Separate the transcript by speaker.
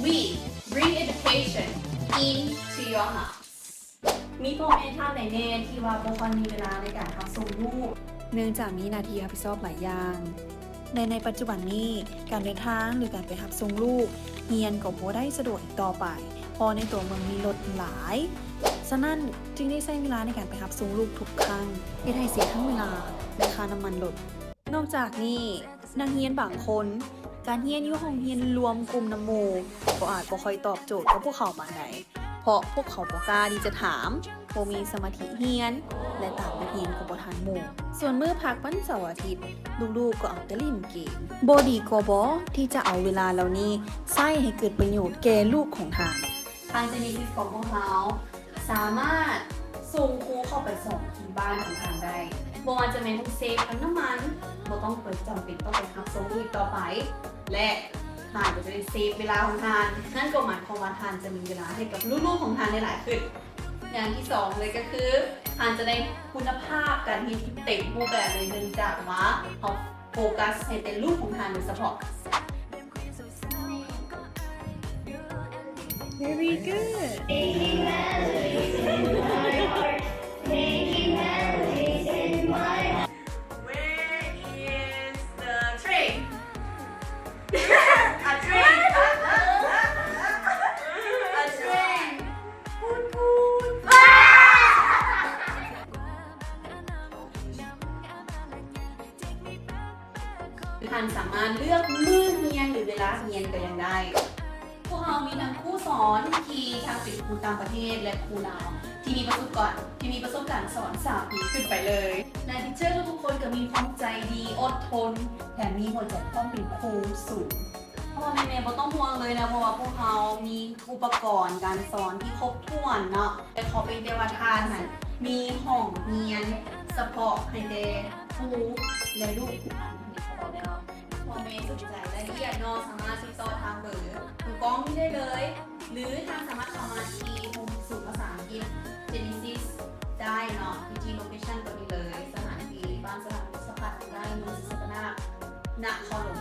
Speaker 1: we bring education into your house มีพ่อแม่ท่านไหนแน่ที่ว่าบ่ค่อยมีเวลาในการรับส่งลูก
Speaker 2: เนื่องจากมีหน้าที่รับผิดชอบหลายอย่างในปัจจุบันนี้การเดินทางหรือการไปรับส่งลูกเรียนก็บ่ได้สะดวกอีกต่อไปเพอในตัวเมืองมีรถหลายฉะนั้นจึงได้ใช้เวลาในการไปรับส่งลูกทุกครั้งเฮ็ดให้เสียทั้งเวลาและค่าน้ำมันรถนอกจากนี้นักเรียนบางคนการเรียนอยู่ห้องเรียนรวมกลุ่มนำหมู่ก็อาจบ่ค่อยตอบโจทย์กับพวกเขาปานใดเพราะพวกเขาบ่กล้าที่จะถามบ่มีสมาธิเรียนและตามนักเรียนก็บ่ทันหมู่ส่วนมื้อพักวันเสาร์อาทิตย์ลูกๆก็เอาแต่เล่นเกมบ่ดีกว่าบ่ที่จะเอาเวลาเหล่านี้ใช้ให้เกิดประโยชน์แก่ลูกของท่าน
Speaker 1: ทาง Genesis ของพวกเราสามารถส่งครูเข้าไปส่งที่บ้านของทานได้บ่ว่าจะเป็นทั้งเซฟทั้งน้ำมันบ่ต้องเปิดจำเป็นต้องไปรับส่งลูกต่อไปและทานก็จะได้เซฟเวลาของทานนั่นก็หมายความว่าทานจะมีเวลาให้กับลูกๆของทานได้หลายขึ้นอย่างที่2เลยก็คือทานจะได้คุณภาพการเรียนที่เต็มรูปแบบเลยเนื่องจากว่าเอาโฟกัสให้เป็นลูกของทานโดยเฉพาะ
Speaker 2: Very good.
Speaker 3: Making melodies in my heart. Making melodies in my heart.
Speaker 1: Where is the train? A train. A train. พูดท่านสามารถเลือกมื้อเรียนหรือเวลาเรียนก็ยังได้ พวกเรามีทั้งครูสอนที่ทั้งเป็นครูต่างประเทศและครูลาวที่มีประสบการณ์สอน3 ปีขึ้นไปเลยและทิเชอร์ทุกคนก็มีความใจดีอดทนแถมมีหัวใจความเป็นครูสูงพ่อแม่บ่ต้องห่วงเลยนะเพราะว่าพวกเรามีอุปกรณ์การสอนที่ครบถ้วนเนาะแต่ขอเป็นเดวทานน่ะมีห้องเรียนเฉพาะให้แด่ครูและลูกอันนี้เขาบอกได้เนาะพ่อแม่สนใจรายละเอียดเนาะสามารถติดต่อทางเบอร์ถูกกล้องนี้ได้เลย หรือทางสามารถเข้ามาที่มุมสูตรภาษาอังกฤษ Genesis ได้เนาะที่โลเคชั่นตัวนี้เลยสถานที่บ้านสถานสกัดได้เมืองศาสนาณครหลวง